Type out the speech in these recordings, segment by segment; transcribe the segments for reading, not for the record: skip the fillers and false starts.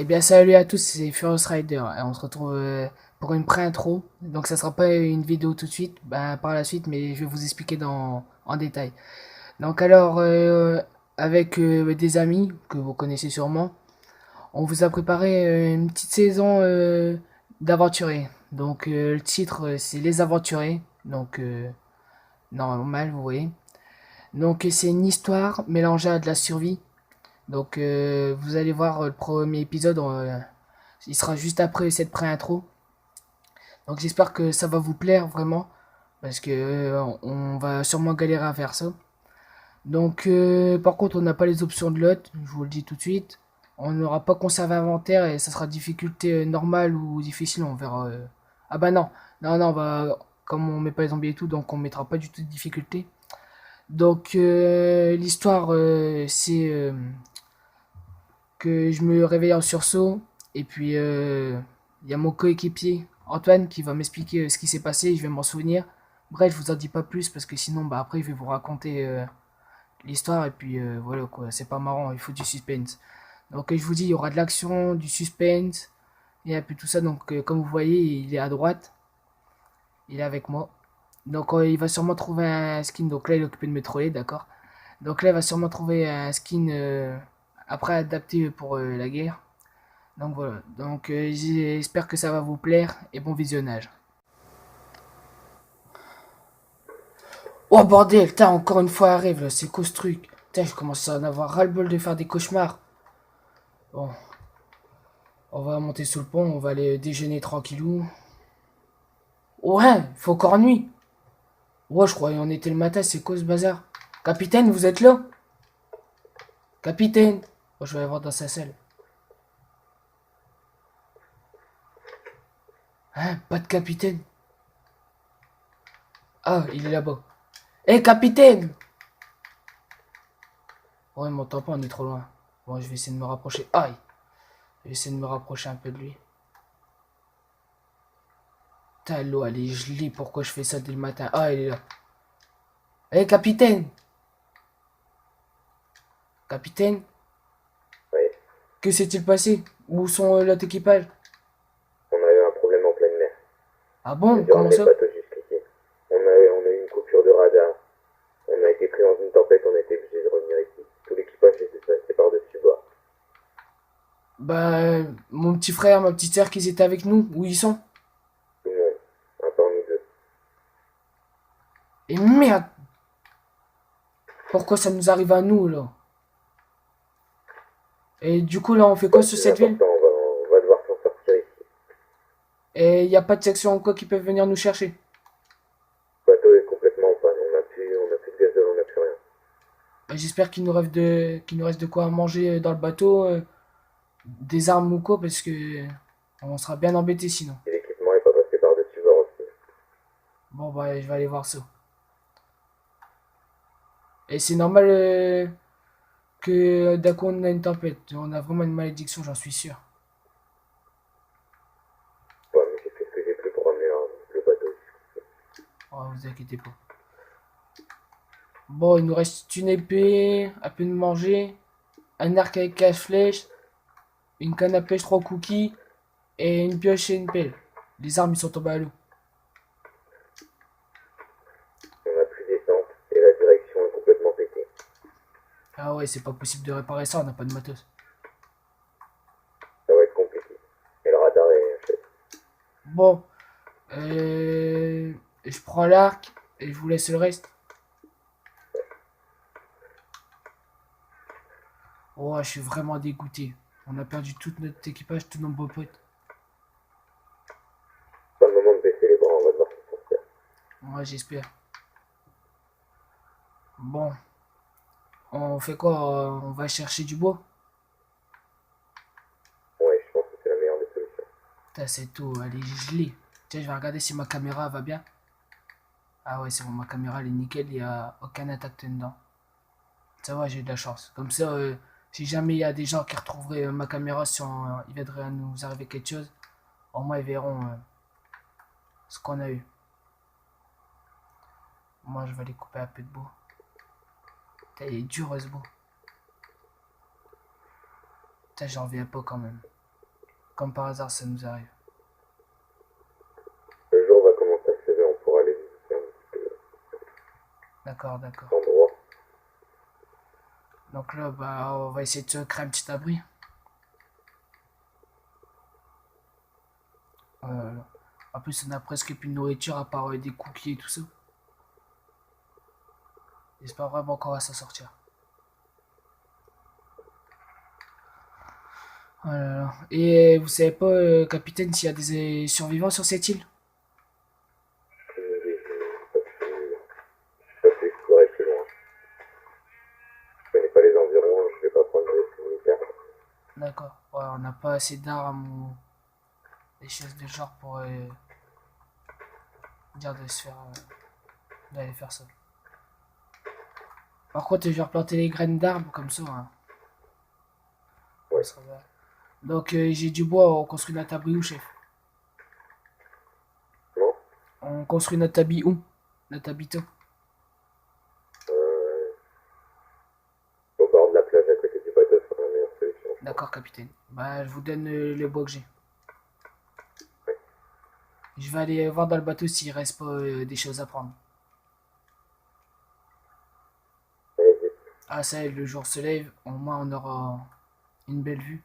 Eh bien, salut à tous, c'est Furious Rider. Et on se retrouve pour une pré-intro. Donc, ça sera pas une vidéo tout de suite, bah, par la suite, mais je vais vous expliquer en détail. Donc, alors, avec des amis que vous connaissez sûrement, on vous a préparé une petite saison d'aventuriers. Donc, le titre, c'est Les Aventuriers. Donc, normal, vous voyez. Donc, c'est une histoire mélangée à de la survie. Donc, vous allez voir le premier épisode. Il sera juste après cette pré-intro. Donc j'espère que ça va vous plaire vraiment. Parce que on va sûrement galérer à faire ça. Donc par contre on n'a pas les options de lot. Je vous le dis tout de suite. On n'aura pas conservé inventaire et ça sera difficulté normale ou difficile. On verra. Ah bah non. Non, non, on va. Comme on met pas les zombies et tout, donc on mettra pas du tout de difficulté. Donc l'histoire c'est que je me réveille en sursaut. Et puis il y a mon coéquipier Antoine qui va m'expliquer ce qui s'est passé. Je vais m'en souvenir. Bref, je vous en dis pas plus parce que sinon, bah, après, je vais vous raconter l'histoire. Et puis voilà quoi, c'est pas marrant, il faut du suspense. Donc je vous dis, il y aura de l'action, du suspense et un peu tout ça. Donc comme vous voyez, il est à droite. Il est avec moi. Donc il va sûrement trouver un skin. Donc là, il est occupé de me troller, d'accord. Donc là, il va sûrement trouver un skin après adapté pour la guerre. Donc voilà, donc j'espère que ça va vous plaire et bon visionnage. Oh bordel, putain, encore une fois arrive là, c'est quoi ce truc? Putain, je commence à en avoir ras-le-bol de faire des cauchemars. Bon, on va monter sous le pont, on va aller déjeuner tranquillou. Ouais, faut encore nuit. Ouais, je croyais on était le matin, c'est quoi ce bazar? Capitaine, vous êtes là? Capitaine. Oh, je vais aller voir dans sa selle. Hein, pas de capitaine. Ah, il est là-bas. Hé, capitaine! Ouais, il m'entend pas, on est trop loin. Bon, je vais essayer de me rapprocher. Aïe! Je vais essayer de me rapprocher un peu de lui. Putain, l'eau, elle est gelée. Pourquoi je fais ça dès le matin? Ah, elle est là. Hé, capitaine! Capitaine? Oui, Que s'est-il passé? Où sont l'autre équipage? on a eu un problème en pleine mer. Ah On a bon? dû Comment ramener le ça? bateau jusqu'ici. On a eu une coupure de radar. On a été pris dans une tempête, on a été obligé de revenir ici. Tout l'équipage était passé par-dessus bord. Bah, mon petit frère, ma petite sœur, qu'ils étaient avec nous. Où ils sont? Tout le monde, un parmi deux. Et merde! Pourquoi ça nous arrive à nous, là? Et du coup, là, on fait Pas quoi le sur plus cette ville? important, on va devoir s'en sortir ici. Et y a pas de section ou quoi qui peuvent venir nous chercher? Le bateau est complètement en panne, on a plus de gazole, on n'a plus rien. Bah, j'espère qu'il nous reste de quoi manger dans le bateau, des armes ou quoi, parce que on sera bien embêtés sinon. Et l'équipement est pas passé par-dessus bord aussi. Bon, bah, je vais aller voir ça. Et c'est normal que d'un coup on a une tempête. On a vraiment une malédiction, j'en suis sûr. Ouais, mais j'ai fait ce que j'ai pu pour ramener le bateau. Oh, vous inquiétez pas. Bon, il nous reste une épée, un peu de manger, un arc avec 4 flèches, une canne à pêche, 3 cookies, et une pioche et une pelle. Les armes, ils sont tombées à l'eau. On n'a plus d'essence et la direction est complètement pétée. Ah ouais, c'est pas possible de réparer ça, on n'a pas de matos. Ça va être compliqué. Et le radar est fait. Bon, je prends l'arc et je vous laisse le reste. Oh, je suis vraiment dégoûté. On a perdu tout notre équipage, tous nos beaux potes. Pas le moment de baisser les bras, on va devoir s'en sortir. Moi, j'espère. Bon, on fait quoi? On va chercher du bois? Ouais, je pense que c'est la meilleure des solutions. Putain, c'est tout, elle est gelée. Tiens, je vais regarder si ma caméra va bien. Ah ouais, c'est bon, ma caméra elle est nickel, il n'y a aucun intact dedans. Ça va, j'ai eu de la chance. Comme ça, si jamais il y a des gens qui retrouveraient ma caméra, si il viendrait à nous arriver quelque chose, au moins ils verront ce qu'on a eu. Moi, je vais aller couper un peu de bois. Putain, il est dur ce bois. Putain, j'en reviens pas quand même. comme par hasard, ça nous arrive. Le jour va commencer à se lever, on pourra aller visiter un petit D'accord, d'accord. peu l'endroit. Donc là, bah, on va essayer de se créer un petit abri. Euh, En plus, on a presque plus de nourriture à part des cookies et tout ça. J'espère vraiment qu'on va s'en sortir. Oh là là. Et vous savez pas, capitaine, s'il y a des survivants sur cette île? Pas pu explorer plus loin. Je connais pas les environs, je vais pas prendre de risques militaires. D'accord. Ouais, on n'a pas assez d'armes ou des choses de genre pour dire de se faire d'aller faire ça. Par contre, je vais replanter les graines d'arbres comme ça, hein. Ouais. Donc j'ai du bois, on construit notre abri où, chef? Non. On construit notre habit où? Notre habitat. Euh, Au bord de la plage à côté du bateau sera la meilleure solution. D'accord, capitaine. Bah, je vous donne le bois que j'ai. Ouais. Je vais aller voir dans le bateau s'il reste pas des choses à prendre. Allez-y. Ah, ça y est, le jour se lève, au moins on aura une belle vue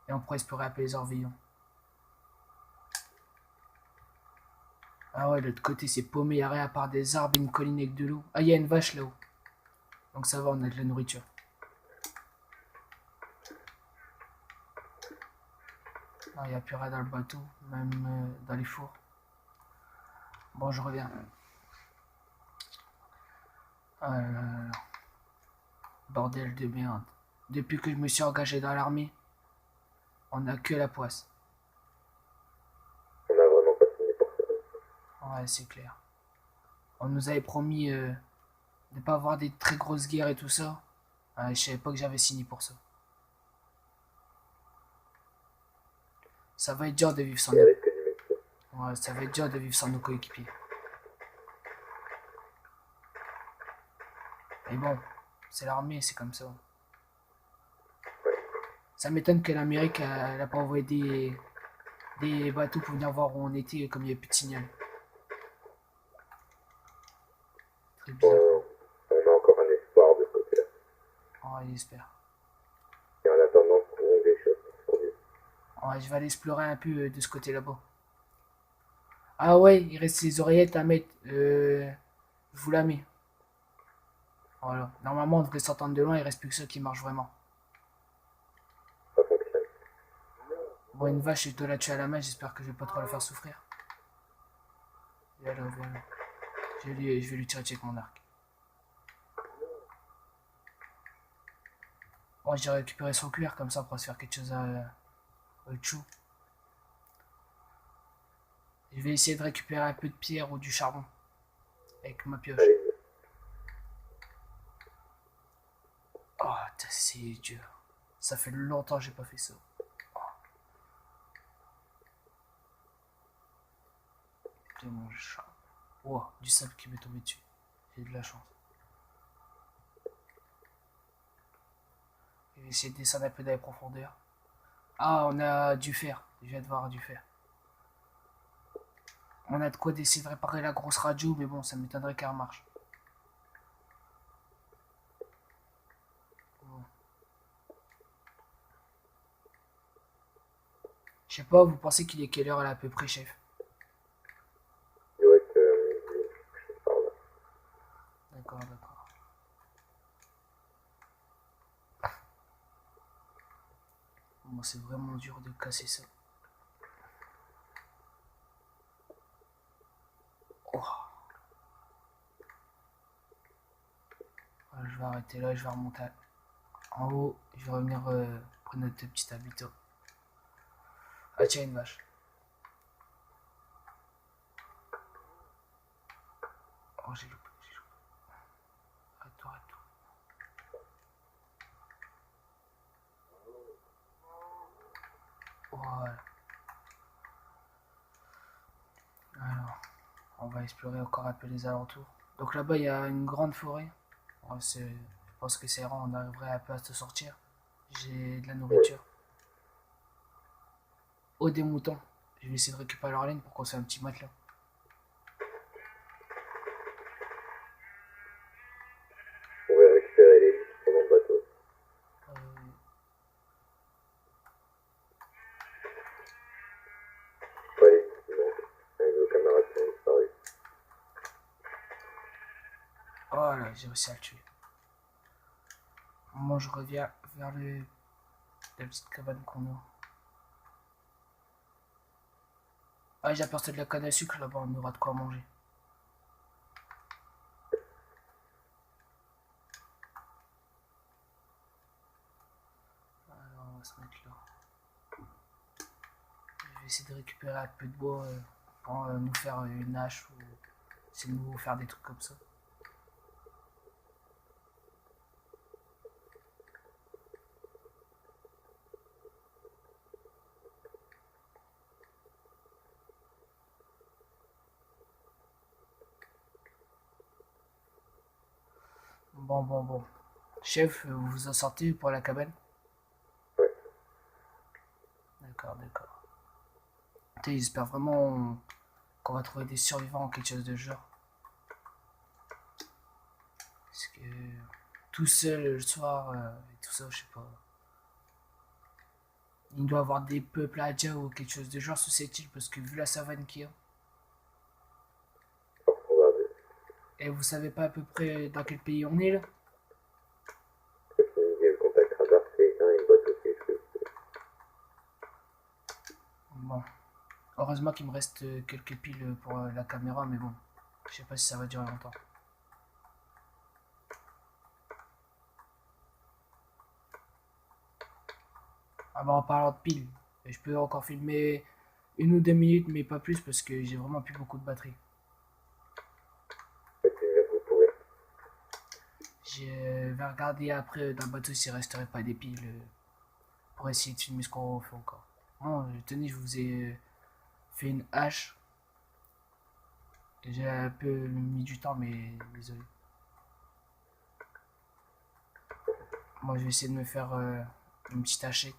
et on pourra explorer un peu les Orvillons. Ah ouais, de l'autre côté c'est paumé, y'a rien à part des arbres et une colline avec de l'eau. Ah, il y a une vache là-haut. Donc ça va, on a de la nourriture. Non, il n'y a plus rien dans le bateau, même dans les fours. Bon, je reviens. Ah là là là. Bordel de merde. Depuis que je me suis engagé dans l'armée, on a que la poisse. On a vraiment pas signé pour ça. Ouais, c'est clair. On nous avait promis de ne pas avoir des très grosses guerres et tout ça. Je savais pas que j'avais signé pour ça. Ça va être dur de vivre sans Et nous. avec que du métier. Ouais, ça va être dur de vivre sans nos coéquipiers. Mais bon, c'est l'armée, c'est comme ça. Ouais. Ça m'étonne que l'Amérique elle a pas envoyé des bateaux pour venir voir où on était comme il n'y avait plus de signal. Très bizarre. On a encore un espoir de ce côté-là. Ouais, j'espère. Et en attendant, trouvons des choses pour survivre. Ouais, je vais aller explorer un peu de ce côté là-bas. Ah ouais, il reste les oreillettes à mettre. Je vous la mets. Voilà. Normalement, on devrait s'entendre de loin, il reste plus que ça qui marche vraiment. Ça fonctionne. Bon, une vache, je dois la tuer à la main, j'espère que je vais pas trop la faire souffrir. Viens là, viens là. Je vais lui tirer dessus avec mon arc. Bon, j'ai récupéré son cuir, comme ça on pourra se faire quelque chose à chou. Je vais essayer de récupérer un peu de pierre ou du charbon avec ma pioche. Allez-y. Oh, c'est dur. Ça fait longtemps que j'ai pas fait ça. De mon chat. Wow, du sable qui m'est tombé dessus. J'ai de la chance. Je vais essayer de descendre un peu dans les profondeurs. Ah, on a du fer. Je viens de voir du fer. On a de quoi d'essayer de réparer la grosse radio, mais bon, ça m'étonnerait qu'elle marche. Bon. Je sais pas, vous pensez qu'il est quelle heure là à peu près, chef? Il doit être midi, je sais pas là. D'accord, d'accord. Bon, c'est vraiment dur de casser ça. Oh. Je vais arrêter là, je vais remonter en haut. Je vais revenir prendre notre petit habitat. Ah tiens, une vache. Oh, j'ai loupé, j'ai loupé. Arrête-toi, arrête-toi. Voilà. Alors, on va explorer encore un peu les alentours. Donc là-bas, il y a une grande forêt. Ouais, je pense que c'est rare, on arriverait un peu à se sortir. J'ai de la Oui. nourriture. haut des moutons. Je vais essayer de récupérer leur laine pour qu'on soit un petit matelas. On va récupérer les qui sont dans le bateau. Euh, Ouais, effectivement. Les deux camarades sont disparus. Oh là, j'ai réussi à le tuer. Moi, je reviens vers la petite cabane qu'on a. Ah, j'ai aperçu de la canne à sucre là-bas, on aura de quoi manger. Alors, on va se mettre là. Je vais essayer de récupérer un peu de bois pour nous faire une hache ou essayer de nous faire des trucs comme ça. Bon. Chef, vous vous en sortez pour la cabane? Ouais. D'accord. J'espère vraiment qu'on va trouver des survivants ou quelque chose de genre. Parce que tout seul le soir et tout ça, je sais pas. Il doit y avoir des peuples indiens ou quelque chose de genre susceptible parce que vu la savane qu'il y a. Fort probable. Et vous savez pas à peu près dans quel pays on est là? Parce qu'il me dit le contact radar fait une boîte aussi. Bon. Heureusement qu'il me reste quelques piles pour la caméra, mais bon. Je sais pas si ça va durer longtemps. Ah bah en parlant de piles, je peux encore filmer 1 ou 2 minutes, mais pas plus parce que j'ai vraiment plus beaucoup de batterie. Et puis là, vous pourrez. Je vais regarder après dans le bateau s'il resterait pas des piles pour essayer de filmer ce qu'on fait encore. Bon, tenez, je vous ai fait une hache. J'ai un peu mis du temps, mais désolé. Moi, je vais essayer de me faire une petite hachette.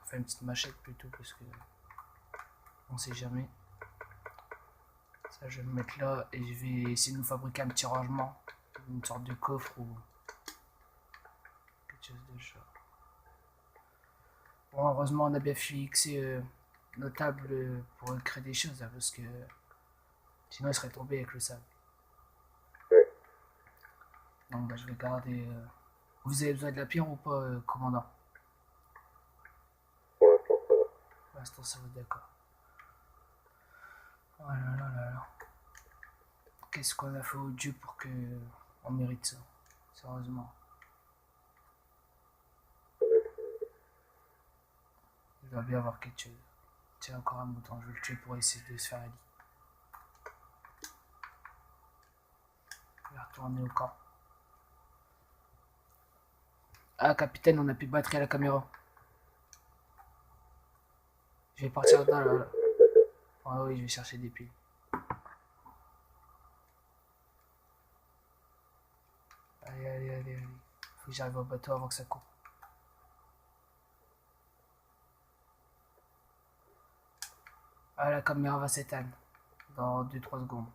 Enfin, une petite machette plutôt, parce que on sait jamais. Ça, je vais me mettre là et je vais essayer de nous fabriquer un petit rangement. Une sorte de coffre ou quelque chose de genre. Bon, heureusement, on a bien fixé nos tables pour créer des choses, hein, parce que sinon, il serait tombé avec le sable. Ouais. Donc, bah, je vais garder. Vous avez besoin de la pierre ou pas, commandant? Pour l'instant, ça va. Pour l'instant, ça va, d'accord. Oh là. Qu'est-ce qu'on a fait au Dieu pour que on mérite ça? Sérieusement. Ça va être, Il doit bien avoir quelque chose. Tiens, encore un mouton, je vais le tuer pour essayer de se faire un lit. Je vais retourner au camp. Ah, capitaine, on a plus de batterie à la caméra. Je vais partir dans chercher là. sur le bateau. Ah oui, je vais chercher des piles. Allez. Faut que j'arrive au bateau avant que ça coupe. Ah, la caméra va s'éteindre dans 2-3 secondes.